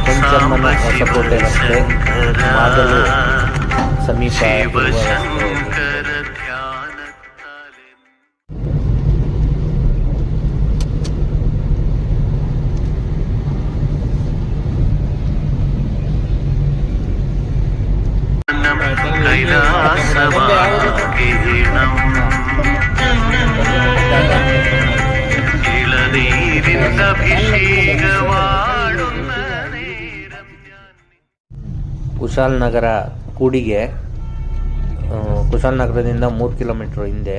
ಕೊಂಚಮ್ಮನ ಹೊಸಕೋಟೆ ರಸ್ತೆ ಮಾಗಲು ಸಮೀಪ ಇರುವ ರಸ್ತೆ. ಕುಶಾಲನಗರ ಕೂಡಿಗೆ, ಕುಶಾಲನಗರದಿಂದ 3 ಕಿಲೋಮೀಟರ್ ಹಿಂದೆ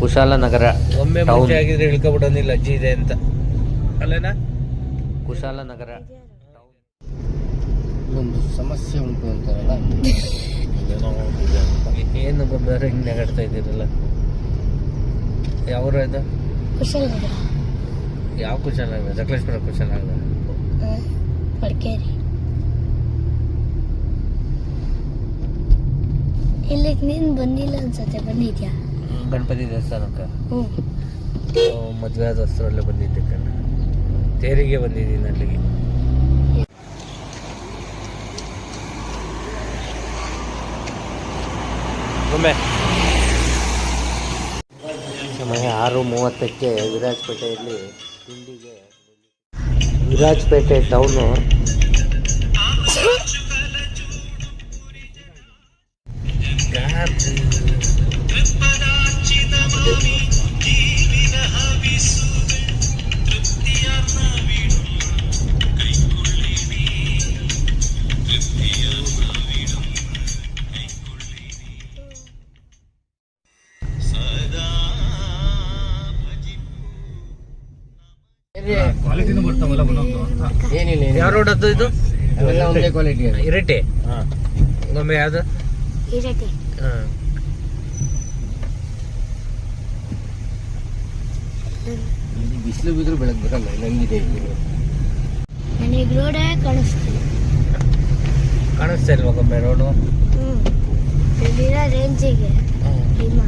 ಕುಶಾಲನಗರ. ಒಮ್ಮೆ ಮುಂಚೆ ಆಗಿದ್ರೆ ಇಳ್ಕೊಬಿಡೋದಿಲ್ಲ ಅಜ್ಜಿ ಇದೆ ಅಂತ ಅಲ್ಲೇನಾ? ಕುಶಾಲನಗರ ಒಂದು ಸಮಸ್ಯೆ ಉಂಟು ಅಂತಾರಲ್ಲ, ಏನು ಬಂದರೆ ಹಿಂಗೆ ನಗಾಡ್ತಾ ಇದ್ದೀರಲ್ಲ. ಯಾವ ಇದು? ಕುಶಾಲನಗರ. ಯಾವ ಕುಶಾಲನಗರ? ಸಕಲೇಶ್ಪುರ ಕುಶಾಲನಗರ. ಇಲ್ಲಿಗೆ ನೀನು ಬಂದಿಲ್ಲ ಅನ್ಸತ್ತೆ, ಬಂದಿದ್ಯಾ? ಗಣಪತಿ ದೇವಸ್ಥಾನಕ್ಕೆ ಮದುವೆ ಆದ ವಸ್ತುವಲ್ಲೇ ಬಂದಿದ್ದೆ ಕಣ್ಣ. ತೇರಿಗೆ ಬಂದಿದ್ದೀನಿ ಅಲ್ಲಿಗೆ. ಒಮ್ಮೆ ಸಮಯ 6:30ಕ್ಕೆ ವಿರಾಜಪೇಟೆಯಲ್ಲಿ ತಿಂಡಿಗೆ. ವಿರಾಜಪೇಟೆ ಟೌನು ಕ್ವಾಲಿಟಿನೂ ಬರ್ತಾವಲ್ಲ ಒಂದೊಂದು. ಏನಿಲ್ಲ, ಯಾವ ರೋಡ್ ಅದು? ಇದು ಅವೆಲ್ಲ ಒಂದೇ ಕ್ವಾಲಿಟಿ. ಇರಟೆ ಒಮ್ಮೆ ಯಾವುದು? ಇರಟೆ. ಹಾಂ, ಬಿಸಿಲು ಬಿದ್ರು ಬೆಳಗ್ಗೆ ಬರಲ್ಲ. ನಂಗಿದೆ ನನಗೆ ರೋಡೇ ಕಾಣಿಸ್ತಾ ಇಲ್ವಾ ಒಮ್ಮೆ ರೋಡು? ಇಲ್ಲಿರೋ ರೇಂಜಿಗೆ ಹಿಮ.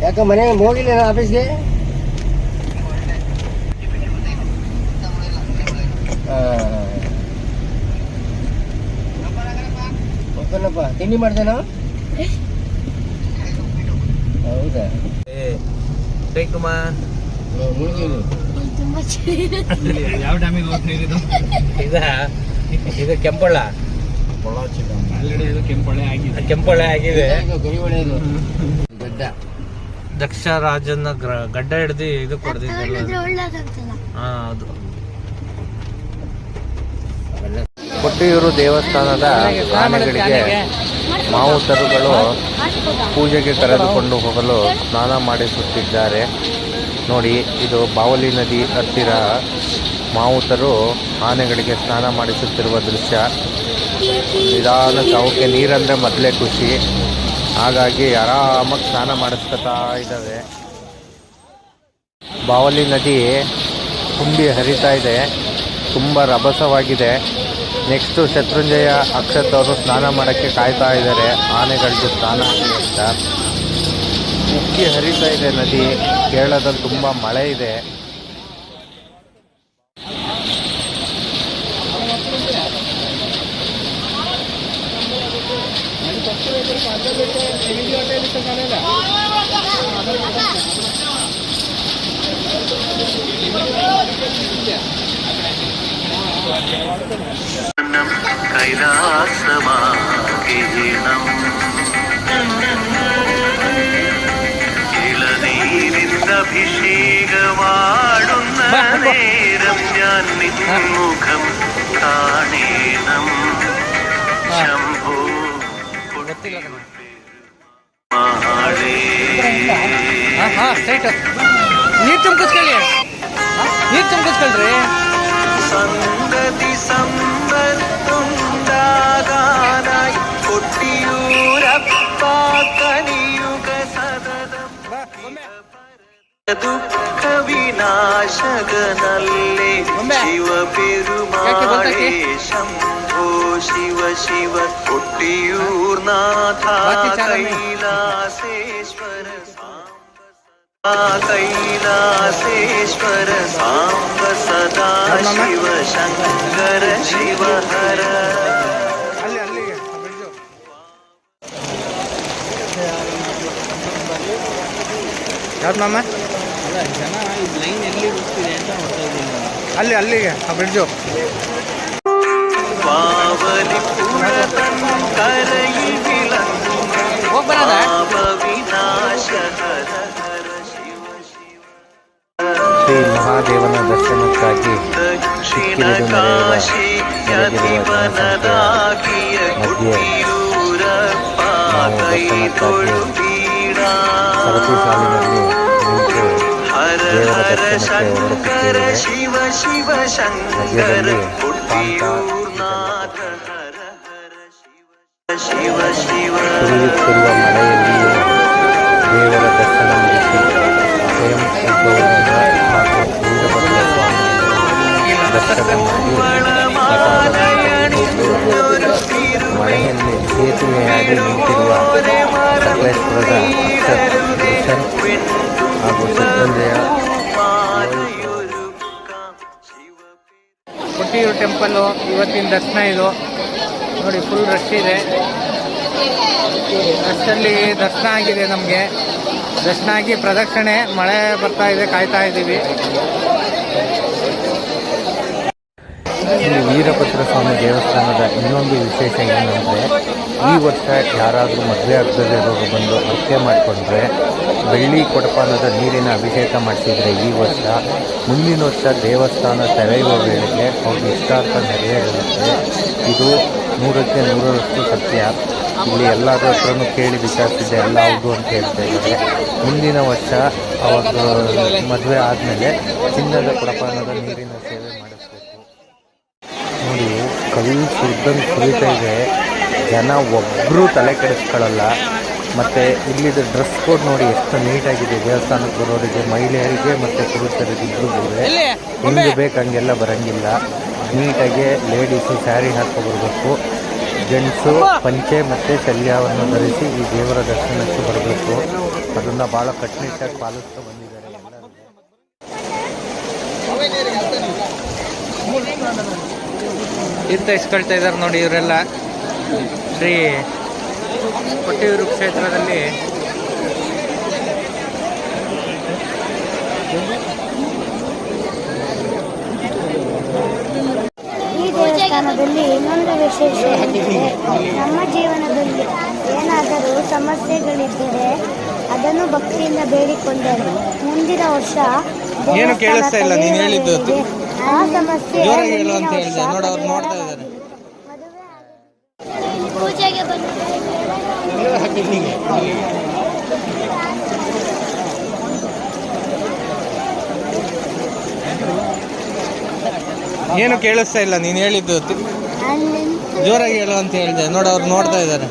ಯಾಕೆ ಮನೆಗೆ ಹೋಗಿಲ್ಲ ಆಫೀಸ್ಗೆ? ಹೋಗೋಣಪ್ಪ. ತಿಂಡಿ ಮಾಡ್ದೇನಾ? ಹೌದಾ? ಕುಮಾರ್ ತುಂಬಾ ಚೆನ್ನಾಗಿದೆ. ಯಾವ ಡ್ಯಾಮಿಗೆ ಹೋಗ್ತಿದ್ದು? ಇದು ಕೆಂಪಳ್ಳ. ಕೆಂಪೊಳೆ ಆಗಿದೆ. ದಕ್ಷ ರಾಜನ ಗಡ್ಡ ಹಿಡ್ದು ಇದು ಕೊಡ್ತಿದ್ದಲ್ಲ. ಹೌದು. ಕೊಟ್ಟಿಯೂರು ದೇವಸ್ಥಾನದ ಆನೆಗಳಿಗೆ ಮಾವುತರುಗಳು ಪೂಜೆಗೆ ಕರೆದುಕೊಂಡು ಹೋಗಲು ಸ್ನಾನ ಮಾಡಿಸುತ್ತಿದ್ದಾರೆ. ನೋಡಿ, ಇದು ಬಾವಲಿ ನದಿ ಹತ್ತಿರ ಮಾವುತರು ಆನೆಗಳಿಗೆ ಸ್ನಾನ ಮಾಡಿಸುತ್ತಿರುವ ದೃಶ್ಯ. ನಿಧಾನಕ್ಕೆ ಅವಕ್ಕೆ ನೀರಂದರೆ ಮೊದಲೇ ಖುಷಿ, ಹಾಗಾಗಿ ಆರಾಮಾಗಿ ಸ್ನಾನ ಮಾಡಿಸ್ಕೊತಾ ಇದ್ದಾವೆ. ಬಾವಲಿ ನದಿ ತುಂಬಿ ಹರಿತಾ ಇದೆ, ತುಂಬ ರಭಸವಾಗಿದೆ. ನೆಕ್ಸ್ಟು ಶತ್ರುಂಜಯ ಅಕ್ಷತ್ ಅವರು ಸ್ನಾನ ಮಾಡೋಕ್ಕೆ ಕಾಯ್ತಾ ಇದ್ದಾರೆ, ಆನೆಗಳಿಗೆ ಸ್ನಾನ ಅಂತ. ಉಕ್ಕಿ ಹರಿತಾ ಇದೆ ನದಿ. ಕೇರಳದಲ್ಲಿ ತುಂಬ ಮಳೆ ಇದೆ. കൈലാസമാകിണം ഇളനീരിന്റെ അഭിഷേകമാടുന്ന നേരം ഞാൻ നിൻമുഖം കാണേണം ശംഭോ മഹാളേ. ನೀರು ತುಂಬಿಸ್ಕೊಳ್ರಿ. ಸಂಗತಿ ಸಂಬತ್ತುಂಡಾಗಾನಾയി കൊട്ടിയൂരപ്പ കലിയുഗ സതതം ദുഃഖ വിനാശകനല്ലേ ശിവപെരുമാളേ ശംഭോ ಶಿವ ಶಿವ ಕೊಟ್ಟಿಯೂರ್ನಾಥ ಕೈಲಾಸೇಶ್ವರ ಕೈಲಾಸೇಶ್ವರ ಸಾಂಬ ಸದಾ ಶಿವ ಶಂಕರ ಶಿವ ಹರ. ಯಾವ್ದು ಮಾಮ? ಜನ ಲೈನ್ ಎಲ್ಲಿ ಹೋಗ್ತಿದೆ ಅಂತ ನೋಡ್ತಾ ಇದ್ದೀನಿ. ಅಲ್ಲಿಗೆ ಆ ಬ್ರಿಡ್ಜು. ಪಾವಲಿ ಕರಯಿ ವಿನಾಶ ಹರ ಹರ ಶಿವ ಶಿವ. ಶ್ರೀ ಮಹಾದೇವನ ದರ್ಶನಕ್ಕಾಗಿ ದಕ್ಷಿಣ ಕಾಶಿಯತಿವನದಾಗಿಯ ಕುಟಿಯೂರಪ್ಪ ಕೈತೊಳು ಬೀಡ. ಸರತಿ ಸಾಲಿನಲ್ಲಿ ನಿಂತು ಹರ ದೇವರ ಹರ ದರ್ಶನಕ್ಕೆ ಶಂಕರ ಹೊರಡುತ್ತಿದ್ದೇವೆ. ಶಿವ ಶಿವ ಶಂಕರ ಮಧ್ಯದಲ್ಲಿ ಕುಟಿಯೂರ್ನಾಥ ಹರ ಹರ ಶಿವ ಶಿವ ಶಿವ. ಸುರಿಯುತ್ತಿರುವ ಮಳೆಯಲ್ಲಿಯೂ ದೇವರ ದರ್ಶನ ಮುಗಿಸಿ ಸ್ವಯಂ ಉದ್ಭವದಿಂದ ಹಾಗೂ ವೀರಭದ್ರ ಸ್ವಾಮಿಯ ದರ್ಶನ ಮಾಡಿ ಮಳೆಯಲ್ಲಿ ಸೇತುವೆಯಾಗಿ ನಿಂತಿರುವ ಸಕಲೇಶ್ವರದ ದರ್ಶನ್ ಹಾಗೂ ಶತ್ರುಂಜಯ ಕೊಟ್ಟಿಯೂರು ಟೆಂಪಲ್ಲು ಇವತ್ತಿನ ದರ್ಶನ ಇದು ನೋಡಿ. ಫುಲ್ ರಶ್ ಇದೆ. ರಶಲ್ಲಿ ದರ್ಶನ ಆಗಿದೆ. ನಮಗೆ ದರ್ಶನ ಆಗಿ ಪ್ರದಕ್ಷಿಣೆ ಮಳೆ ಬರ್ತಾ ಇದೆ, ಕಾಯ್ತಾ ಇದ್ದೀವಿ. ಇಲ್ಲಿ ವೀರಭದ್ರ ಸ್ವಾಮಿ ದೇವಸ್ಥಾನದ ಇನ್ನೊಂದು ವಿಶೇಷ ಏನಂದರೆ, ಈ ವರ್ಷ ಯಾರಾದರೂ ಮದುವೆ ಆಗದಲ್ಲಿರೋರು ಬಂದು ಹರಕೆ ಮಾಡಿಕೊಂಡ್ರೆ ಬೆಳ್ಳಿ ಕೊಡಪಾನದ ನೀರಿನ ಅಭಿಷೇಕ ಮಾಡಿಸಿದರೆ ಈ ವರ್ಷ ಮುಂದಿನ ವರ್ಷ ದೇವಸ್ಥಾನ ತೆರೆಯುವ ವೇಳೆಗೆ ಅವ್ರಿಗೆ ಇಷ್ಟಾರ್ಥ ನೆರವೇರುತ್ತೆ. ಇದು 100ಕ್ಕೆ 100ರಷ್ಟು ಸತ್ಯ. ಇಲ್ಲಿ ಎಲ್ಲರ ಹತ್ರನೂ ಕೇಳಿ ವಿಚಾರಿಸಿದ್ದೆ, ಎಲ್ಲ ಹೌದು ಅಂತ ಹೇಳ್ತಾ ಇದ್ದಾರೆ. ಮುಂದಿನ ವರ್ಷ ಅವತ್ತು ಮದುವೆ ಆದಮೇಲೆ ಚಿನ್ನದ ಕೊಡಪಾನದ ನೀರಿನ ಸೇವೆ ಮಾಡಿಸ್ಬೇಕು. ನೋಡಿ, ಕಲ್ಲು ಸುರಿದಂಗೆ ಸುರಿತಾ ಇದೆ. ಜನ ಒಬ್ಬರೂ ತಲೆ ಕೆಡಿಸ್ಕೊಳ್ಳಲ್ಲ. ಮತ್ತು ಇಲ್ಲಿದ್ದು ಡ್ರೆಸ್ ಕೋಡ್ ನೋಡಿ ಎಷ್ಟು ನೀಟಾಗಿದೆ. ದೇವಸ್ಥಾನಕ್ಕೆ ಬರೋರಿಗೆ, ಮಹಿಳೆಯರಿಗೆ ಮತ್ತು ಪುರುಷರಿಗೆ ಇಬ್ಬರಿಗೂ ಹೆಂಗೆ ಬೇಕು ಹಂಗೆಲ್ಲ ಬರೋಂಗಿಲ್ಲ. ನೀಟಾಗಿ ಲೇಡೀಸು ಸ್ಯಾರಿ ಹಾಕ್ಕೊಬರ್ಬೇಕು, ಜೆಂಟ್ಸು ಪಂಚೆ ಮತ್ತು ಶಲ್ಯವನ್ನು ಧರಿಸಿ ಈ ದೇವರ ದರ್ಶನಕ್ಕೆ ಬರಬೇಕು. ಅದನ್ನು ಭಾಳ ಕಟ್ಟುನಿಟ್ಟಾಗಿ ಪಾಲಿಸ್ತಾ ಬಂದಿದ್ದಾರೆ ಎಲ್ಲರೂ. ತೀರ್ಥ ಇಸ್ಕೊಳ್ತಾ ಇದ್ದಾರೆ ನೋಡಿ ಇವರೆಲ್ಲ. ಶ್ರೀ ಕೊಟ್ಟಿಯೂರು ಕ್ಷೇತ್ರದಲ್ಲಿ ಈ ದೇವಸ್ಥಾನದಲ್ಲಿ ಇನ್ನೊಂದು ವಿಶೇಷ ಏನೆಂದರೆ, ನಮ್ಮ ಜೀವನದಲ್ಲಿ ಏನಾದರೂ ಸಮಸ್ಯೆಗಳಿದ್ದರೆ ಅದನ್ನು ಭಕ್ತಿಯಿಂದ ಬೇಡಿಕೊಂಡರೆ ಮುಂದಿನ ವರ್ಷ ಏನು ಕೇಳಿಸ್ತಾ ಇಲ್ಲ ನೀನು ಹೇಳಿದ್ದು. ಆ ಸಮಸ್ಯೆ ಪೂಜೆಗೆ ಏನು ಕೇಳಿಸ್ತಾ ಇಲ್ಲ ನೀನು ಹೇಳಿದ್ದು. ಜೋರಾಗಿ ಹೇಳು ಅಂತ ಹೇಳಿದೆ. ನೋಡಿ, ಅವ್ರು ನೋಡ್ತಾ ಇದ್ದಾರೆ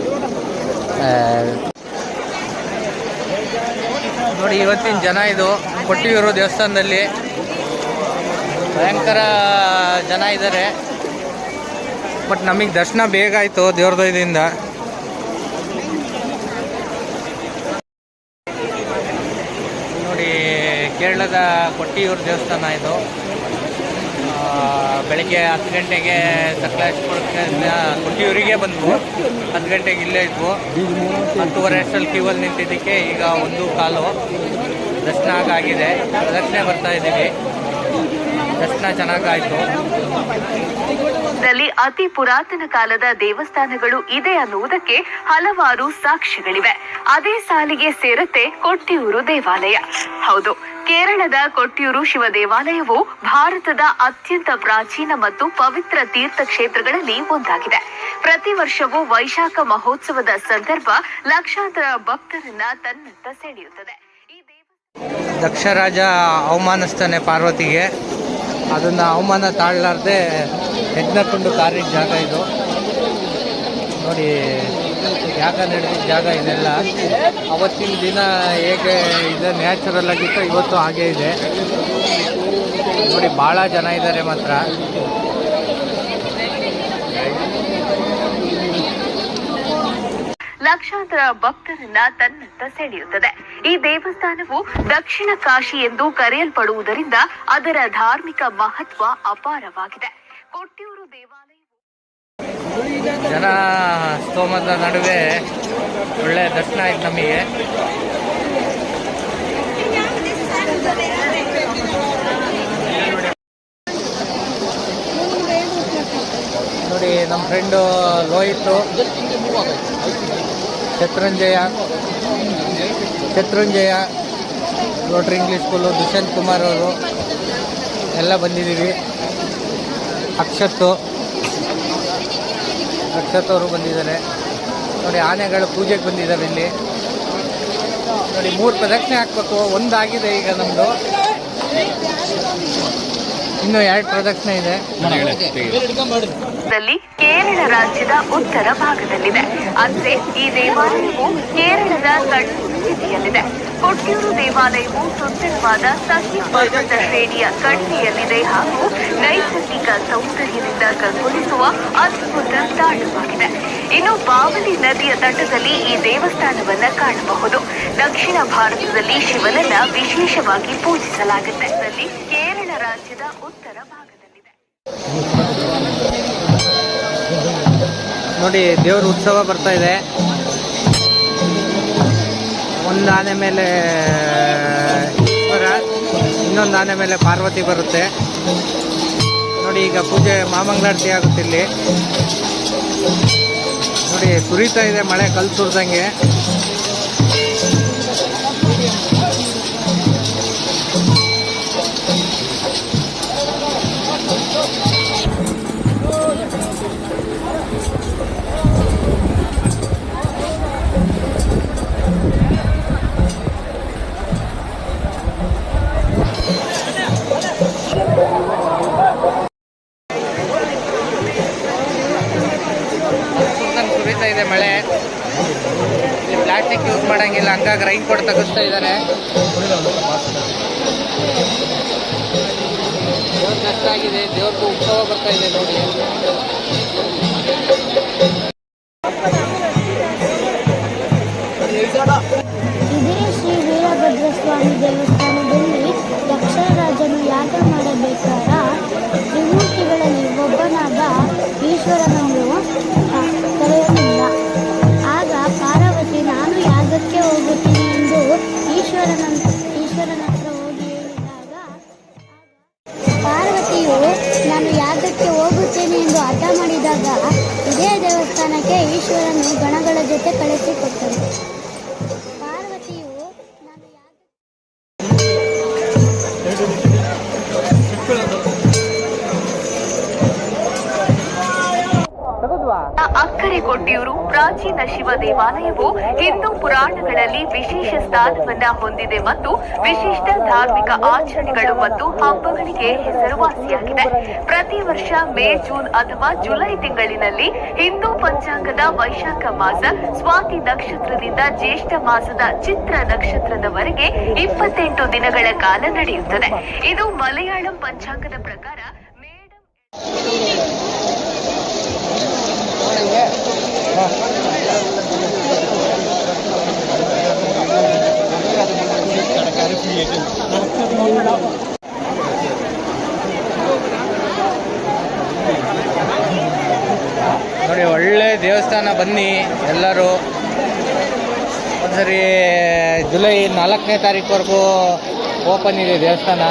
ನೋಡಿ. ಇವತ್ತಿನ ಜನ ಇದು ಕೊಟ್ಟಿಯೂರು ದೇವಸ್ಥಾನದಲ್ಲಿ ಭಯಂಕರ ಜನ ಇದ್ದಾರೆ. ಬಟ್ ನಮಗೆ ದರ್ಶನ ಬೇಗ ಆಯಿತು ದೇವ್ರ ದಯದಿಂದ. ನೋಡಿ, ಕೇರಳದ ಕೊಟ್ಟಿಯೂರು ದೇವಸ್ಥಾನ ಇದು. ಬೆಳಗ್ಗೆ 10 ಗಂಟೆಗೆ ಸಕಲೇಶ್ಪುರಕ್ಕೆ ಕೊಟ್ಟಿಯೂರಿಗೆ ಬಂದ್ವು. 10 ಗಂಟೆಗೆ ಇಲ್ಲೇ ಇದ್ವು. 10:30 ಅಷ್ಟರಲ್ಲಿ ಕ್ಯೂವಲ್ಲಿ ನಿಂತಿದ್ದಕ್ಕೆ ಈಗ 1:15 ದರ್ಶನ ಆಗಿದೆ. ಪ್ರದಕ್ಷಿಣೆ ಬರ್ತಾ ಇದ್ದೀವಿ. ದರ್ಶನ ಚೆನ್ನಾಗಾಯಿತು. ದಲ್ಲಿ ಅತಿ ಪುರಾತನ ಕಾಲದ ದೇವಸ್ಥಾನಗಳು ಇದೆ ಅನ್ನುವುದಕ್ಕೆ ಹಲವಾರು ಸಾಕ್ಷಿಗಳಿವೆ. ಅದೇ ಸಾಲಿಗೆ ಸೇರುತ್ತೆ ಕೊಟ್ಟಿಯೂರು ದೇವಾಲಯ. ಹೌದು, ಕೇರಳದ ಕೊಟ್ಟಿಯೂರು ಶಿವ ದೇವಾಲಯವು ಭಾರತದ ಅತ್ಯಂತ ಪ್ರಾಚೀನ ಮತ್ತು ಪವಿತ್ರ ತೀರ್ಥಕ್ಷೇತ್ರಗಳಲ್ಲಿ ಒಂದಾಗಿದೆ. ಪ್ರತಿ ವರ್ಷವೂ ವೈಶಾಖ ಮಹೋತ್ಸವದ ಸಂದರ್ಭ ಲಕ್ಷಾಂತರ ಭಕ್ತರನ್ನ ತನ್ನತ್ತ ಸೆಳೆಯುತ್ತದೆ. ದಕ್ಷರಾಜ ಅವಮಾನಿಸ್ತಾನೆ ಪಾರ್ವತಿಗೆ. ಅದನ್ನು ಅವಮಾನ ತಾಳಲಾರ್ದೆ ಯಜ್ಞಕುಂಡು ಕಾರಿದ ಜಾಗ ಇದು ನೋಡಿ. ಯಾಗ ನಡೆದಿದ್ದ ಜಾಗ ಇದೆಲ್ಲ. ಅವತ್ತಿನ ದಿನ ಹೇಗೆ ಇದೆ ನ್ಯಾಚುರಲ್ ಆಗಿತ್ತು, ಇವತ್ತು ಹಾಗೇ ಇದೆ ನೋಡಿ. ಭಾಳ ಜನ ಇದ್ದಾರೆ ಮಾತ್ರ. ಲಕ್ಷಾಂತರ ಭಕ್ತರನ್ನ ತನ್ನತ್ತ ಸೆಳೆಯುತ್ತದೆ. ಈ ದೇವಸ್ಥಾನವು ದಕ್ಷಿಣ ಕಾಶಿ ಎಂದು ಕರೆಯಲ್ಪಡುವುದರಿಂದ ಅದರ ಧಾರ್ಮಿಕ ಮಹತ್ವ ಅಪಾರವಾಗಿದೆ. ಕೊಟ್ಟಿಯೂರು ದೇವಾಲಯವು ಜನ ಸ್ತೋಮದ ನಡುವೆ ಒಳ್ಳೆ ದರ್ಶನ ಆಯ್ತು ನಮಗೆ. ನೋಡಿ ನಮ್ಮ friend Lohit, Shatrunjaya rotary English school, Dushyant Kumar ಅವರು ಎಲ್ಲ ಬಂದಿದ್ದೀವಿ. ಅಕ್ಷತ್ ಅವರು ಬಂದಿದ್ದಾರೆ ನೋಡಿ. ಆನೆಗಳು ಪೂಜೆಗೆ ಬಂದಿದ್ದಾರೆ ಇಲ್ಲಿ ನೋಡಿ. 3 ಪ್ರದಕ್ಷಿಣೆ ಹಾಕ್ಬೇಕು, ಒಂದಾಗಿದೆ ಈಗ ನಮ್ಮದು, ಇನ್ನು 2 ಪ್ರದಕ್ಷಿಣೆ ಇದೆ. ಕೇರಳ ರಾಜ್ಯದ ಉತ್ತರ ಭಾಗದಲ್ಲಿದೆ. ಅಂದ್ರೆ ಈ ದೇವಾಲಯವು ಕೇರಳದ ಸ್ಥಿತಿಯಲ್ಲಿದೆ. ಕೊಟ್ಟಿಯೂರು ದೇವಾಲಯವು ಸುಂದರವಾದ ಸಹಿ ಪರ್ವತ ಶ್ರೇಣಿಯ ಕಣಿವೆಯಲ್ಲಿದೆ ಹಾಗೂ ನೈಸರ್ಗಿಕ ಸೌಂದರ್ಯದಿಂದ ಕಂಗೊಳಿಸುವ ಅದ್ಭುತ ತಾಣವಾಗಿದೆ. ಇನ್ನು ಬಾವಲಿ ನದಿಯ ತಟದಲ್ಲಿ ಈ ದೇವಸ್ಥಾನವನ್ನ ಕಾಣಬಹುದು. ದಕ್ಷಿಣ ಭಾರತದಲ್ಲಿ ಶಿವನನ್ನ ವಿಶೇಷವಾಗಿ ಪೂಜಿಸಲಾಗುತ್ತೆ. ಕೇರಳ ರಾಜ್ಯದ ಉತ್ತರ ಭಾಗದಲ್ಲಿದೆ. ನೋಡಿ ದೇವರ ಉತ್ಸವ ಬರ್ತಾ ಇದೆ. ಒಂದು ಆನೆ ಮೇಲೆ ಈಶ್ವರ, ಇನ್ನೊಂದು ಆನೆ ಮೇಲೆ ಪಾರ್ವತಿ ಬರುತ್ತೆ ನೋಡಿ. ಈಗ ಪೂಜೆ ಮಾಮಂಗಳಾರತಿ ಆಗುತ್ತೆ ಇಲ್ಲಿ ನೋಡಿ. ಸುರಿತಾ ಇದೆ ಮಳೆ, ಕಲ್ಲು ಸುರಿದಂಗೆ. ಸುರಿತಾ ಇದೆ ಮಳೆ. ಇಲ್ಲಿ ಪ್ಲಾಸ್ಟಿಕ್ ಯೂಸ್ ಮಾಡಂಗಿಲ್ಲ, ಹಂಗಾಗಿ ರೈನ್ ಕೋಟ್ ತೆಗಿಸ್ತಾ ಇದ್ದಾರೆ. ದೇವ್ರ ಕಷ್ಟ ಆಗಿದೆ, ದೇವ್ರದ್ದು ಉತ್ಸವ ಬರ್ತಾ ಇದೆ ನೋಡಿ. ಇದೇ ಶ್ರೀ ವೀರಭದ್ರ ಸ್ವಾಮಿ ದೇವಸ್ಥಾನದಲ್ಲಿ ದಕ್ಷರಾಜನು ಯಾಗ ಮಾಡಬೇಕಾದ ತ್ರಿಮೂರ್ತಿಗಳಲ್ಲಿ ಒಬ್ಬನಾದ ಈಶ್ವರನನ್ನು ಕರೆಯಲಿಲ್ಲ. ಆಗ ಪಾರ್ವತಿ ನಾನು ಯಾಗಕ್ಕೆ ಹೋಗುತ್ತೀನಿ ಎಂದು ಈಶ್ವರನ ಹತ್ರ ಹೋಗಿ ಹೇಳಿದಾಗ ಪಾರ್ವತಿಯು ನಾನು ಯಾಗಕ್ಕೆ ಹೋಗುತ್ತೇನೆ ಎಂದು ಹಠ ಮಾಡಿದಾಗ ಇದೇ ದೇವಸ್ಥಾನಕ್ಕೆ ಈಶ್ವರನು ಗಣಗಳ ಜೊತೆ ಕಳಿಸಿಕೊಟ್ಟರು. ಪಾರ್ವತಿಯು ನಾನು ಅಕ್ಕರೆ ಕೊಟ್ಟಿಯೂರು ಪ್ರಾಚೀನ ಶಿವ ದೇವಾಲಯವು ಹಿಂದೂ ಪುರಾಣಗಳಲ್ಲಿ ವಿಶೇಷ ಸ್ಥಾನವನ್ನ ಹೊಂದಿದೆ ಮತ್ತು ವಿಶಿಷ್ಟ ಧಾರ್ಮಿಕ ಆಚರಣೆಗಳು ಮತ್ತು ಹಬ್ಬಗಳಿಗೆ ಹೆಸರುವಾಸಿಯಾಗಿದೆ. ಪ್ರತಿ ವರ್ಷ ಮೇ, ಜೂನ್ ಅಥವಾ ಜುಲೈ ತಿಂಗಳಿನಲ್ಲಿ ಹಿಂದೂ ಪಂಚಾಂಗದ ವೈಶಾಖ ಮಾಸ ಸ್ವಾತಿ ನಕ್ಷತ್ರದಿಂದ ಜ್ಯೇಷ್ಠ ಮಾಸದ ಚಿತ್ರ ನಕ್ಷತ್ರದವರೆಗೆ 28 ದಿನಗಳ ಕಾಲ ನಡೆಯುತ್ತದೆ. ಇದು ಮಲಯಾಳಂ ಪಂಚಾಂಗದ ಪ್ರಕಾರ ನೋಡಿ ಒಳ್ಳೆ ದೇವಸ್ಥಾನ, ಬನ್ನಿ ಎಲ್ಲರೂ. ಒಂದ್ಸರಿ ಜುಲೈ 4ನೇ ತಾರೀಕುವರೆಗೂ ಓಪನ್ ಇದೆ ದೇವಸ್ಥಾನ.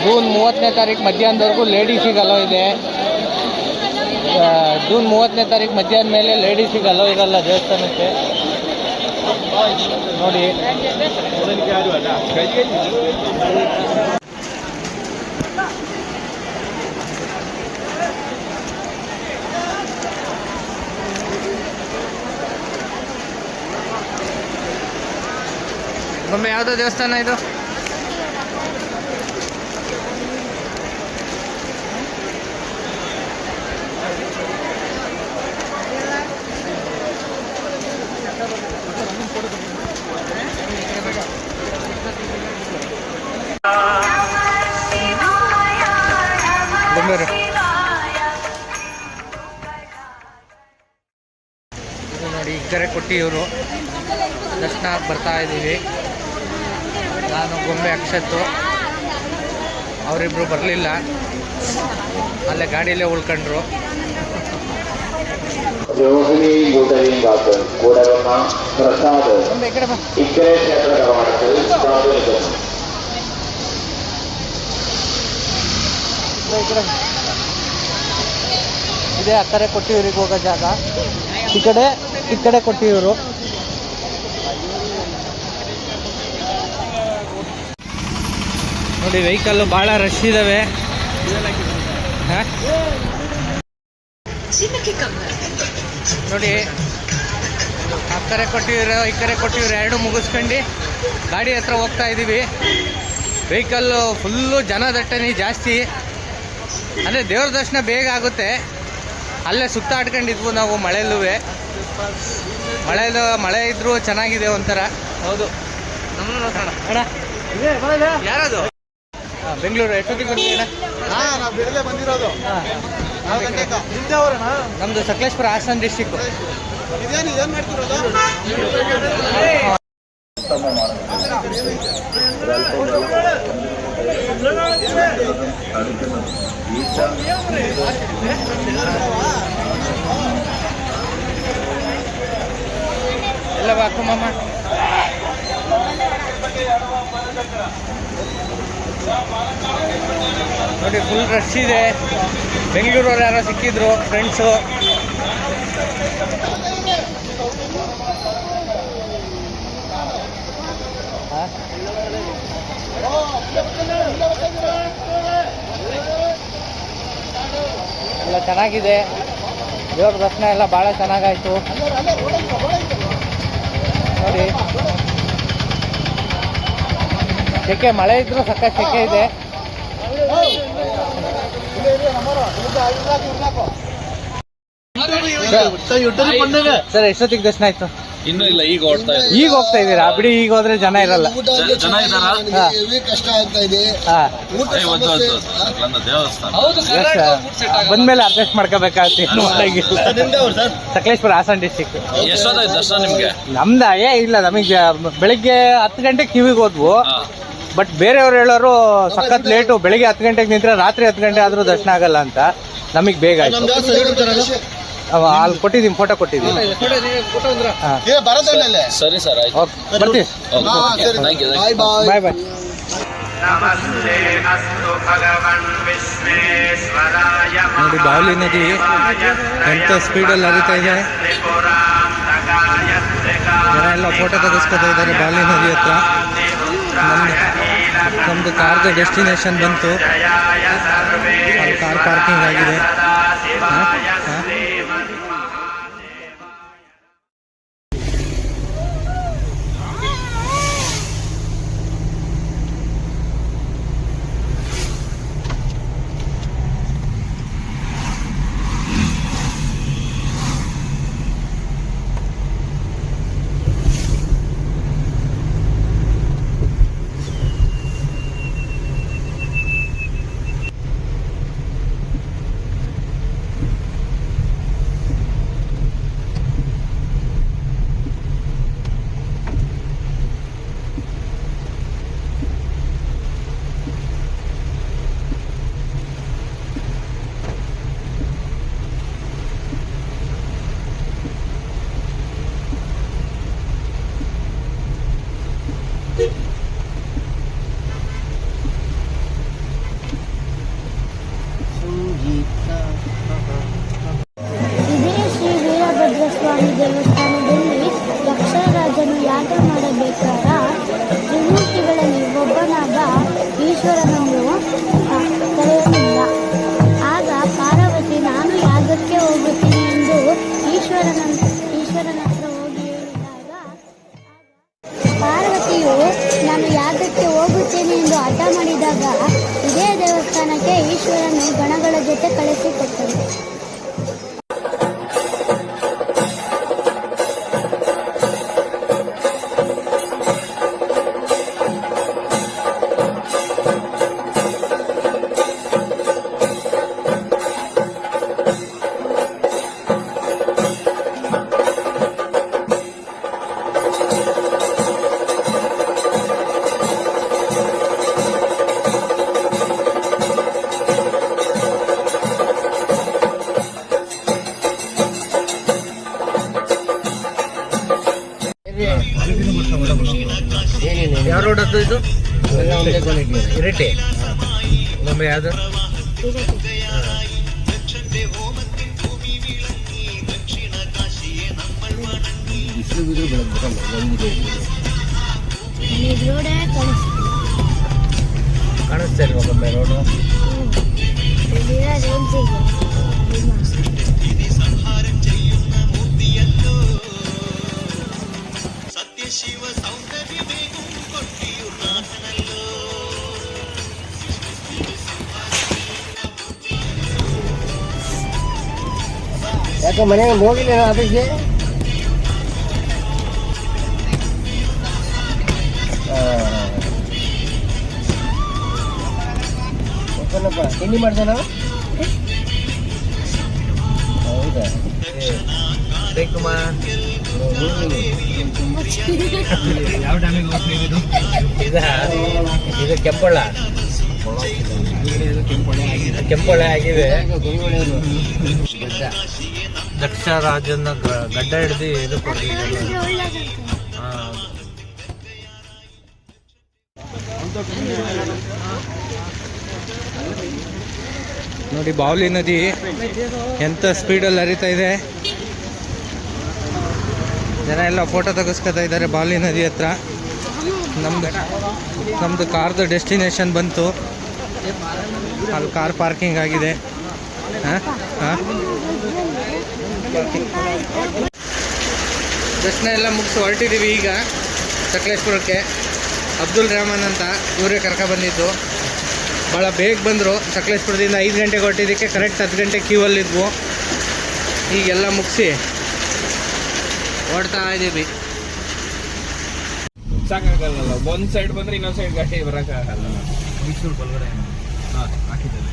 ಜೂನ್ 30ನೇ ತಾರೀಕು ಮಧ್ಯಾಹ್ನದವರೆಗೂ ಲೇಡೀಸಿಗೆ ಅಲೋ ಇದೆ. ಜೂನ್ 30ನೇ ತಾರೀಕು ಮಧ್ಯಾಹ್ನ ಮೇಲೆ ಲೇಡೀಸಿಗೆ ಅಲೋ ಇರಲ್ಲ ದೇವಸ್ಥಾನಕ್ಕೆ ನೋಡಿ. ಒಮ್ಮೆ ಯಾವುದೋ ದೇವಸ್ಥಾನ ಇದು? ನೋಡಿ ಇಕ್ಕರೆ ಕೊಟ್ಟಿಯೂರು ದರ್ಶನ ಬರ್ತಾ ಇದ್ದೀವಿ. ನಾನು ಗೊಂಬೆ ಅಕ್ಷತ್ತು, ಅವರಿಬ್ಬರು ಬರಲಿಲ್ಲ, ಅಲ್ಲೇ ಗಾಡಿಯಲ್ಲೇ ಉಳ್ಕೊಂಡ್ರು. രോഹിണി കൂട്ടരിങ്കാത്ത് കൂടവന്ന പ്രസാദ് ഇക്കരെ ക്ഷേത്ര കവാടത്തിൽ പ്രാർത്ഥിക്കുന്നു. ಇದೇ ಅಕ್ಕರೆ ಕೊಟ್ಟಿಯೂರಿಗೆ ಹೋಗೋ ಜಾಗ. ಈ ಕಡೆ ಕೊಟ್ಟಿಯೂರು. ನೋಡಿ ವೆಹಿಕಲ್ಲು ಭಾಳ ರಶ್ ಇದ್ದಾವೆ. ನೋಡಿ ಅಕ್ಕರೆ ಕೊಟ್ಟಿಯೂರು ಈ ಕಡೆ ಕೊಟ್ಟಿಯೂರು ಎರಡು ಮುಗಿಸ್ಕೊಂಡು ಗಾಡಿ ಹತ್ರ ಹೋಗ್ತಾ ಇದ್ದೀವಿ. ವೆಹಿಕಲ್ಲು ಫುಲ್ಲು ಜನದಟ್ಟಣೆ ಜಾಸ್ತಿ, ಅಂದರೆ ದೇವ್ರ ದರ್ಶನ ಬೇಗ ಆಗುತ್ತೆ. ಅಲ್ಲೇ ಸುತ್ತಾಡ್ಕೊಂಡಿದ್ವು ನಾವು ಮಳೆಯಲ್ಲೂ. ಮಳೆ ಇದ್ರೂ ಚೆನ್ನಾಗಿದೆ ಒಂಥರ. ಹೌದು, ನಮ್ಮನ್ನು ನೋಡೋಣ ಅಣ್ಣ. ಯಾರದು? ಬೆಂಗಳೂರು ಎಷ್ಟೊತ್ತಿಗೆ ಬರ್ತೀವಿ ಅಣ್ಣ? ನಾವು ಬೆಳಗ್ಗೆ ಬಂದಿರೋದು. ನಮ್ಮದು ಸಕಲೇಶ್ಪುರ, ಹಾಸನ ಡಿಸ್ಟಿಕ್ಕು. ಇದೇನು ಏನು ಮಾಡ್ತಿರೋದು? ಎಲ್ಲ ಹಾಕುಮಮ್ಮ. ನೋಡಿ ಫುಲ್ ರಶ್ ಇದೆ. ಬೆಂಗಳೂರವ್ರು ಯಾರೋ ಸಿಕ್ಕಿದ್ರು ಫ್ರೆಂಡ್ಸು. ಎಲ್ಲ ಚೆನ್ನಾಗಿದೆ. ದೇವ್ರ ದರ್ಶನ ಎಲ್ಲ ಭಾಳ ಚೆನ್ನಾಗಾಯ್ತು. ನೋಡಿ ಸೆಕೆ, ಮಳೆ ಇದ್ರೂ ಸಕ್ಕ ಸೆಕೆ ಇದೆ. ಸರ್ ಎಷ್ಟೊತ್ತಿಗೆ ದರ್ಶನ ಆಯ್ತು? ಇನ್ನೂ ಇಲ್ಲ, ಈಗ ಓಡ್ತಾ ಇದೆ. ಈಗ ಹೋಗ್ತಾ ಇದ್ದೀರಾ? ಬಿಡಿ, ಈಗ ಹೋದ್ರೆ ಜನ ಇರಲ್ಲ. ಜನ ಇದ್ದಾರಾ? ಕಷ್ಟ ಆಗ್ತಾ ಇದೆ. ದೇವಸ್ಥಾನ ಬಂದ್ಮೇಲೆ ಅಡ್ಜಸ್ಟ್ ಮಾಡ್ಕೋಬೇಕಾಗುತ್ತೆ. ಸಕಲೇಶ್ಪುರ, ಹಾಸನ ಡಿಸ್ಟಿಕ್. ಎಷ್ಟೊತ್ತಾಯ್ತು ದರ್ಶನ ನಿಮ್ಗೆ? ನಮ್ದ ಇಲ್ಲ, ನಮಗೆ ಬೆಳಿಗ್ಗೆ 10 ಗಂಟೆಗೆ ಕಿವಿಗೆ ಹೋದ್ವು. ಬಟ್ ಬೇರೆಯವ್ರು ಹೇಳೋರು ಸಖತ್ ಲೇಟು, ಬೆಳಿಗ್ಗೆ 10 ಗಂಟೆಗೆ ನಿಂತ್ರೆ ರಾತ್ರಿ 10 ಗಂಟೆ ಆದ್ರೂ ದರ್ಶನ ಆಗಲ್ಲ ಅಂತ. ನಮಗೆ ಬೇಗ ಆಯ್ತು. ಅಲ್ಲಿ ಕೊಟ್ಟಿದ್ದೀನಿ, ಫೋಟೋ ಕೊಟ್ಟಿದ್ದೀನಿ. ಸರಿ ಸರ್, ಆಯ್ತು. ಬರ್ತೀವಿ. ಬಾಯ್ ಬಾಯ್. ನೋಡಿ ಬಾವಲಿ ನದಿ ಎಂತ ಸ್ಪೀಡಲ್ಲಿ ಹರಿತಾ ಇದೆ. ಜನ ಎಲ್ಲ ಫೋಟೋ ತೆಗೆಸ್ಕೊತಾ ಇದ್ದಾರೆ ಬಾವಲಿ ನದಿ ಹತ್ರ. ನಮ್ಮದು ಕಾರ್ದು ಡೆಸ್ಟಿನೇಷನ್ ಬಂತು. ಅಲ್ಲಿ ಕಾರ್ ಪಾರ್ಕಿಂಗ್ ಆಗಿದೆ. ಯಾವ ರೋಡ್ ಅದು ಇದು? ಇರಟ್ಟಿ ಒಮ್ಮೆ ಯಾವುದು? ರೋಡೇ ಕಾಣಿಸ್ತಾ ಇಲ್ವಾ ಒಮ್ಮೆ ರೋಡು? ಇಲ್ಲಿರೋ ರೇಂಜಿಗೆ ಯಾಕೆ ಮನೆಗೆ ಹೋಗಿಲ್ಲ ಅದಕ್ಕೆ ತಿಂಡಿ ಮಾಡ್ದೇನ ಹೌದಾ ಬೇಕಮ್ಮ ಯಾವ ಟೈಮಿಗೆ ಹೋಗ್ತೀವಿ ಇದು ಕೆಂಪಳ್ಳ ಕೆಂಪೊಳೆ ಆಗಿದೆ. ದಕ್ಷ ರಾಜನ ಗಡ್ಡ ಹಿಡ್ದು ಇದು ನೋಡಿ ಬಾವಲಿ ನದಿ ಎಂತ ಸ್ಪೀಡಲ್ಲಿ ಹರಿತಾ ಇದೆ. ಜನ ಎಲ್ಲ ಫೋಟೋ ತೆಗೆಸ್ಕೊತಾ ಇದ್ದಾರೆ ಬಾವಲಿ ನದಿ ಹತ್ರ. ನಮ್ದು ಕಾರ್ದು ಡೆಸ್ಟಿನೇಷನ್ ಬಂತು. ಅಲ್ಲಿ ಕಾರ್ ಪಾರ್ಕಿಂಗ್ ಆಗಿದೆ. ದರ್ಶನ ಎಲ್ಲ ಮುಗಿಸಿ ಹೊರಟಿದ್ದೀವಿ ಈಗ ಸಕಲೇಶ್ಪುರಕ್ಕೆ. ಅಬ್ದುಲ್ ರೆಹಮಾನ್ ಅಂತ ಇವರೇ ಕರ್ಕೊಬಂದಿದ್ದು. ಭಾಳ ಬೇಗ ಬಂದರು. ಸಕಲೇಶ್ಪುರದಿಂದ 5 ಗಂಟೆಗೆ ಹೊರಟಿದ್ದಕ್ಕೆ ಕರೆಕ್ಟ್ 10 ಗಂಟೆ ಕ್ಯೂವಲ್ಲಿದ್ವು. ಈಗೆಲ್ಲ ಮುಗಿಸಿ ಓಡ್ತಾ ಇದ್ದೀವಿ. ಸಾಕಾಗಲ್ಲ, ಒಂದ್ ಸೈಡ್ ಬಂದ್ರೆ ಇನ್ನೊಂದ್ ಸೈಡ್ ಗಾಡಿ ಬರಕ್ಕಾಗಲ್ಲ. ಮೈಸೂರು ಒಳಗಡೆ ಹಾಕಿದ್ದಾರೆ.